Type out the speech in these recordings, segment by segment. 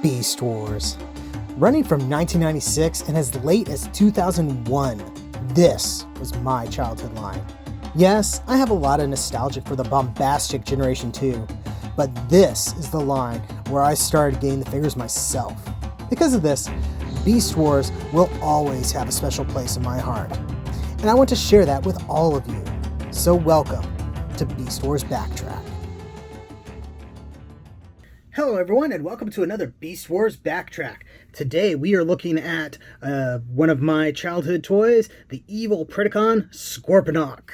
Beast Wars. Running from 1996 and as late as 2001, this was my childhood line. Yes, I have a lot of nostalgia for the bombastic Generation 2, but this is the line where I started getting the figures myself. Because of this, Beast Wars will always have a special place in my heart, and I want to share that with all of you. So welcome to Beast Wars Backtrack. Hello everyone, and welcome to another Beast Wars Backtrack. Today we are looking at one of my childhood toys, the evil Predacon Scorponok.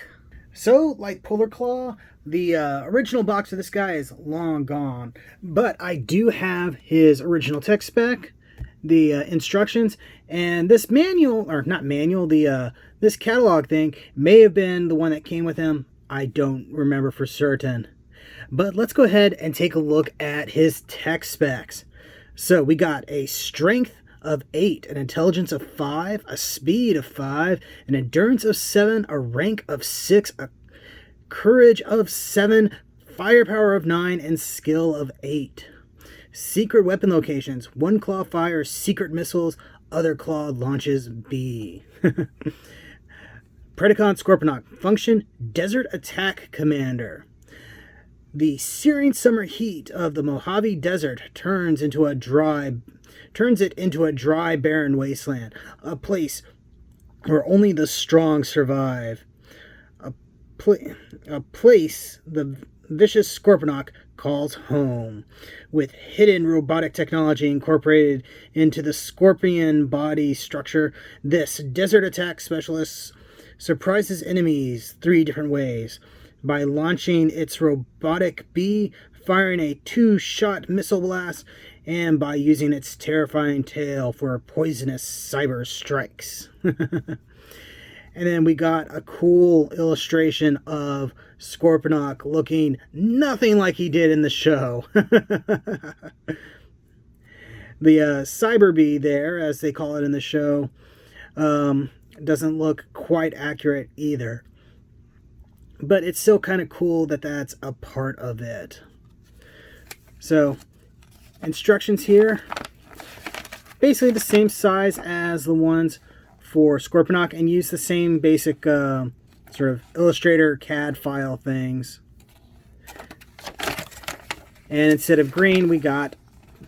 So, like Polar Claw, the original box of this guy is long gone, but I do have his original tech spec, the instructions, and this manual, or not manual, this catalog thing may have been the one that came with him. I don't remember for certain. But let's go ahead and take a look at his tech specs. So we got a strength of 8, an intelligence of 5, a speed of 5, an endurance of 7, a rank of 6, a courage of 7, firepower of 9, and skill of 8. Secret weapon locations: 1 claw fire, secret missiles, other claw launches B. Predacon Scorponok. Function: Desert Attack Commander. The searing summer heat of the Mojave Desert turns it into a dry, barren wasteland, a place where only the strong survive. A place the vicious Scorponok calls home, with hidden robotic technology incorporated into the scorpion body structure. This desert attack specialist surprises enemies 3 different ways: by launching its robotic bee, firing a 2-shot missile blast, and by using its terrifying tail for poisonous cyber strikes. And then we got a cool illustration of Scorponok looking nothing like he did in the show. The cyber bee there, as they call it in the show, doesn't look quite accurate either. But it's still kind of cool that that's a part of it. So, instructions here, basically the same size as the ones for Scorponok, and use the same basic sort of Illustrator CAD file things. And instead of green, we got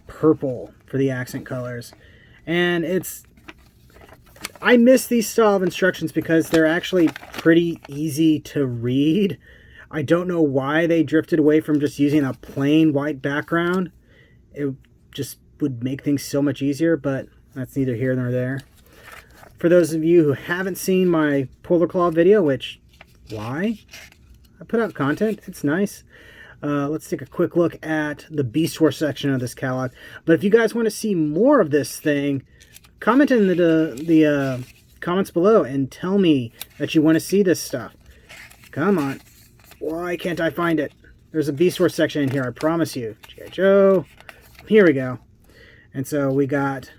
purple for the accent colors. And I miss these style of instructions because they're actually pretty easy to read. I don't know why they drifted away from just using a plain white background. It just would make things so much easier, but that's neither here nor there. For those of you who haven't seen my Polar Claw video, which, why? I put out content, it's nice. Let's take a quick look at the Beast Wars section of this catalog. But if you guys want to see more of this thing, comment in the comments below and tell me that you want to see this stuff. Come on. Why can't I find it? There's a Beast Wars section in here, I promise you. G.I. Joe. Here we go. And so we got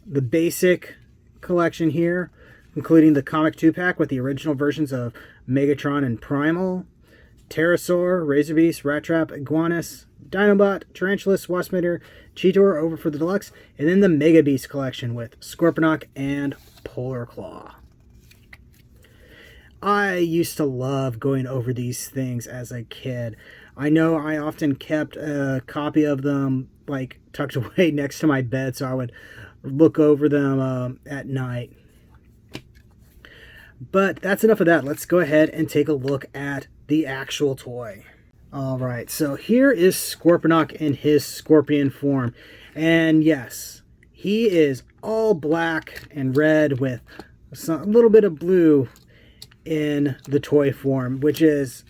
the basic collection here, including the Comic 2-pack with the original versions of Megatron and Primal, Pterosaur, Razor Beast, Rat Trap, Iguanus, Dinobot, Tarantulas, Waspinator, Cheetor over for the deluxe, and then the Mega Beast collection with Scorponok and Polar Claw. I used to love going over these things as a kid. I know I often kept a copy of them like tucked away next to my bed, so I would look over them at night. But that's enough of that. Let's go ahead and take a look at the actual toy. Alright, so here is Scorponok in his scorpion form. And yes, he is all black and red with a little bit of blue in the toy form, which is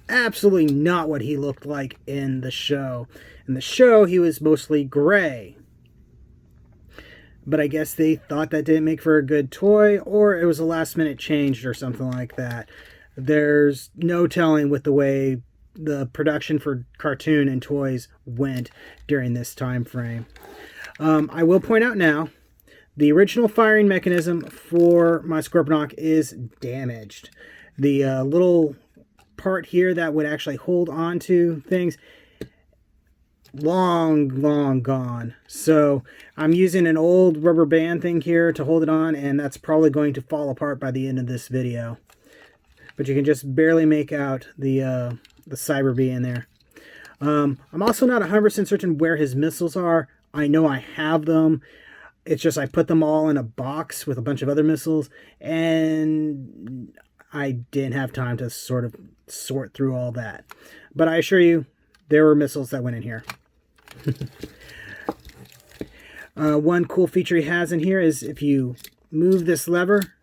absolutely not what he looked like in the show. In the show, he was mostly gray. But I guess they thought that didn't make for a good toy, or it was a last minute change or something like that. There's no telling with the way the production for cartoon and toys went during this time frame. I will point out now, the original firing mechanism for my Scorponok is damaged. The little part here that would actually hold on to things long gone. So I'm using an old rubber band thing here to hold it on, and that's probably going to fall apart by the end of this video. But you can just barely make out the Cyber Bee in there. I'm also not 100% certain where his missiles are. I know I have them. It's just I put them all in a box with a bunch of other missiles, and I didn't have time to sort of sort through all that. But I assure you, there were missiles that went in here. One cool feature he has in here is if you move this lever,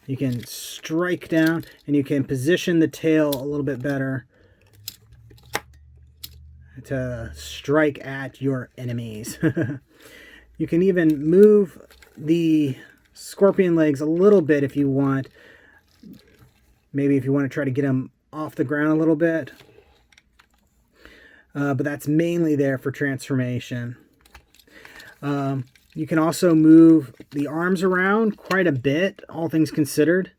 you can strike down and you can position the tail a little bit better to strike at your enemies. You can even move the scorpion legs a little bit if you want. Maybe if you want to try to get them off the ground a little bit. But that's mainly there for transformation. You can also move the arms around quite a bit, all things considered.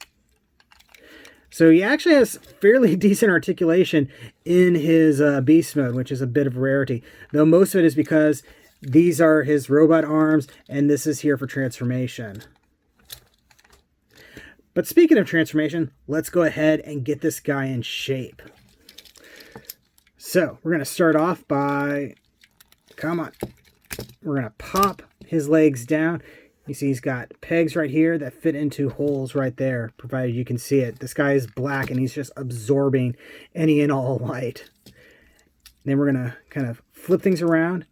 So he actually has fairly decent articulation in his beast mode, which is a bit of a rarity. Though most of it is because these are his robot arms, and this is here for transformation. But speaking of transformation, let's go ahead and get this guy in shape. So we're going to start off by, come on, we're going to pop his legs down. You see he's got pegs right here that fit into holes right there, provided you can see it. This guy is black and he's just absorbing any and all light. Then we're going to kind of flip things around.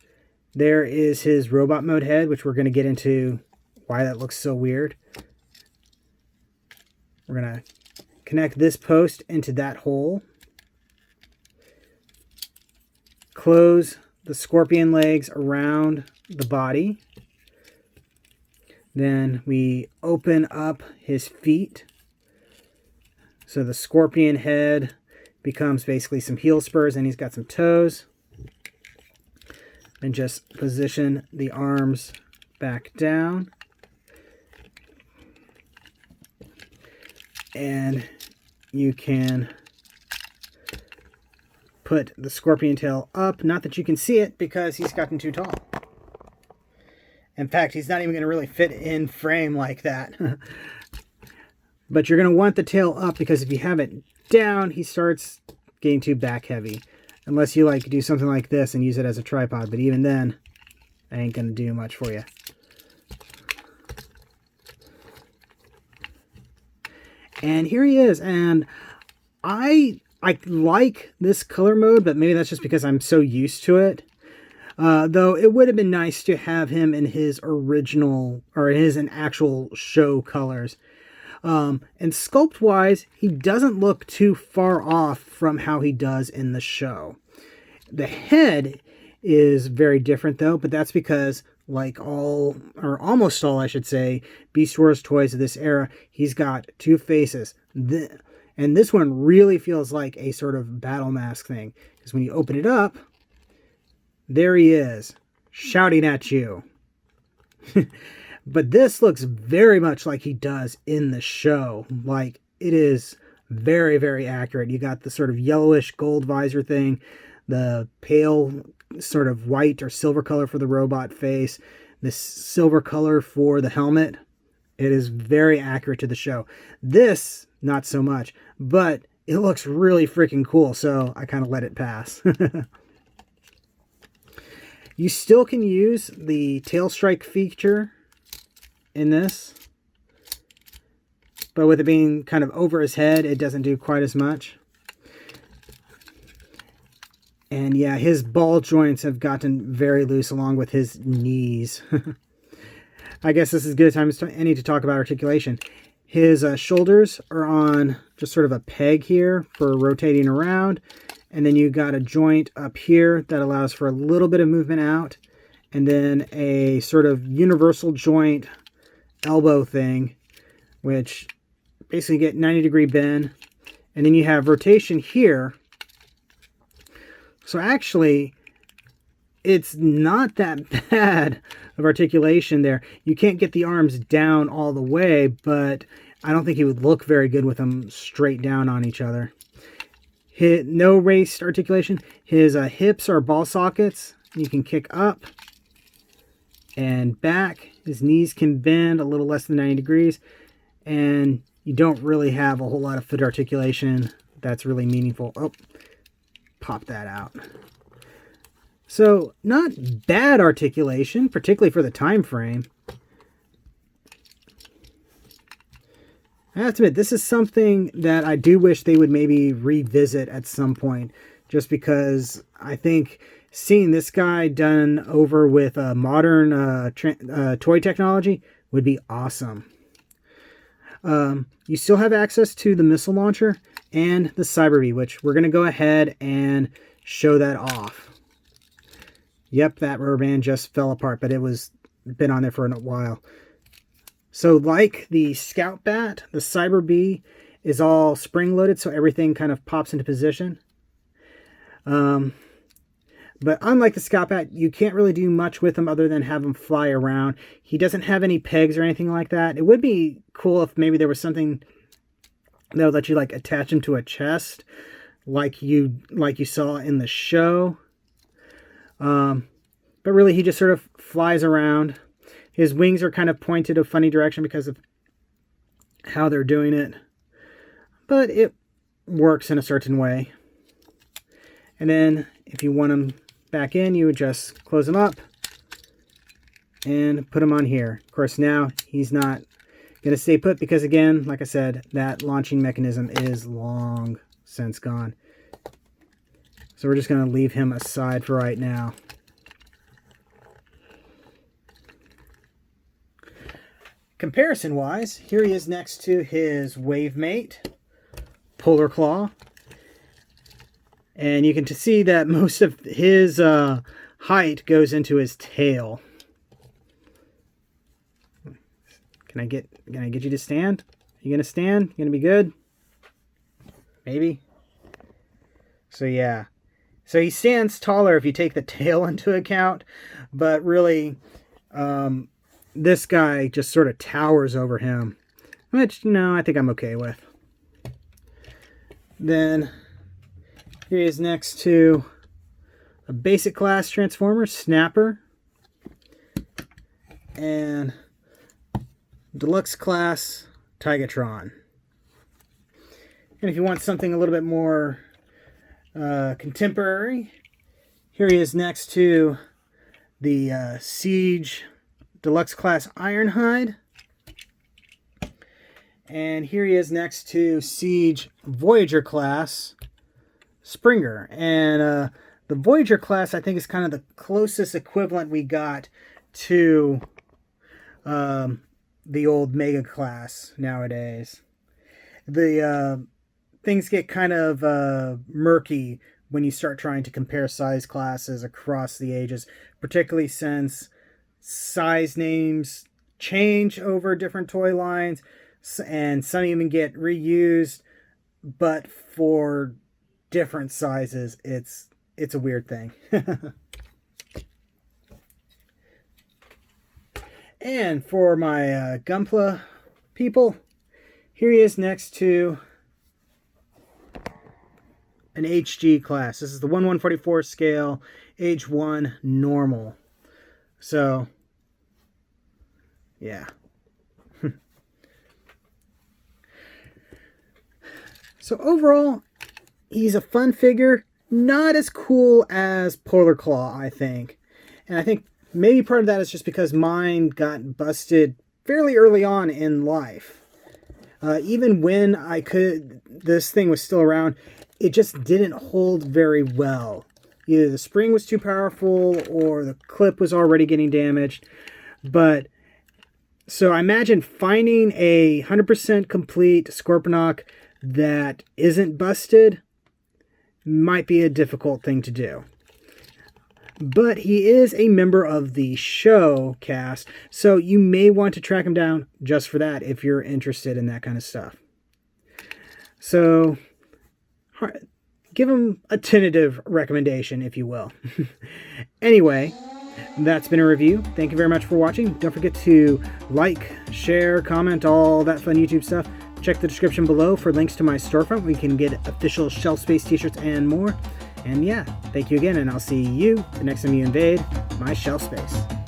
There is his robot mode head, which we're going to get into why that looks so weird. We're going to connect this post into that hole. Close the scorpion legs around the body. Then we open up his feet. So the scorpion head becomes basically some heel spurs, and he's got some toes. And just position the arms back down. And you can put the scorpion tail up. Not that you can see it because he's gotten too tall. In fact, he's not even going to really fit in frame like that. But you're going to want the tail up because if you have it down, he starts getting too back heavy. Unless you like do something like this and use it as a tripod. But even then, I ain't going to do much for you. And here he is. And I like this color mode, but maybe that's just because I'm so used to it. Though it would have been nice to have him in his original, or his actual show colors. And sculpt-wise, he doesn't look too far off from how he does in the show. The head is very different, though, but that's because, like all, or almost all, I should say, Beast Wars toys of this era, he's got two faces. And this one really feels like a sort of battle mask thing. Because when you open it up, there he is, shouting at you. But this looks very much like he does in the show. Like, it is very, very accurate. You got the sort of yellowish gold visor thing, the pale sort of white or silver color for the robot face, this silver color for the helmet. It is very accurate to the show. This, not so much, but it looks really freaking cool, so I kind of let it pass. You still can use the tail strike feature in this, but with it being kind of over his head, it doesn't do quite as much. And yeah, his ball joints have gotten very loose along with his knees. I guess this is as good a time as any to talk about articulation. His shoulders are on just sort of a peg here for rotating around. And then you got a joint up here that allows for a little bit of movement out. And then a sort of universal joint elbow thing, which basically get 90-degree bend. And then you have rotation here. So actually, it's not that bad of articulation there. You can't get the arms down all the way, but I don't think he would look very good with them straight down on each other. no raced articulation. His hips are ball sockets. You can kick up and back. His knees can bend a little less than 90 degrees. And you don't really have a whole lot of foot articulation that's really meaningful. Oh, pop that out. So not bad articulation, particularly for the time frame. I have to admit, this is something that I do wish they would maybe revisit at some point, just because I think seeing this guy done over with modern toy technology would be awesome. You still have access to the missile launcher and the Cyber Bee, which we're going to go ahead and show that off. Yep, that rubber band just fell apart, but it was been on there for a while. So like the Scout Bat, the Cyber Bee is all spring-loaded, so everything kind of pops into position. But unlike the Scout Bat, you can't really do much with him other than have him fly around. He doesn't have any pegs or anything like that. It would be cool if maybe there was something that would let you like attach him to a chest, like you saw in the show. But really, he just sort of flies around. His wings are kind of pointed a funny direction because of how they're doing it. But it works in a certain way. And then if you want him back in, you would just close him up and put him on here. Of course, now he's not going to stay put because, again, like I said, that launching mechanism is long since gone. So we're just going to leave him aside for right now. Comparison-wise, here he is next to his wave mate, Polar Claw. And you can see that most of his height goes into his tail. Can I get you to stand? Are you gonna stand? You gonna be good? Maybe. So yeah. So he stands taller if you take the tail into account, but really, this guy just sort of towers over him, which, you know, I think I'm okay with. Then here he is next to a basic class Transformer, Snapper, and deluxe class Tigatron. And if you want something a little bit more contemporary, here he is next to the Siege deluxe class Ironhide. And here he is next to Siege Voyager class Springer. And the Voyager class, I think, is kind of the closest equivalent we got to the old Mega class nowadays. The things get kind of murky when you start trying to compare size classes across the ages, particularly since size names change over different toy lines, and some even get reused, but for different sizes. It's a weird thing. And for my Gunpla people, here he is next to an HG class. This is the 1/144 scale, age 1 normal. So, yeah. So overall, he's a fun figure. Not as cool as Polar Claw, I think. And I think maybe part of that is just because mine got busted fairly early on in life. Even when this thing was still around, it just didn't hold very well. Either the spring was too powerful or the clip was already getting damaged. But, so I imagine finding a 100% complete Scorponok that isn't busted might be a difficult thing to do. But he is a member of the show cast, so you may want to track him down just for that if you're interested in that kind of stuff. So, give him a tentative recommendation, if you will. Anyway, that's been a review. Thank you very much for watching. Don't forget to like, share, comment, all that fun YouTube stuff. Check the description below for links to my storefront where you can get official Shelf Space t-shirts and more. And yeah, thank you again, and I'll see you the next time you invade my shelf space.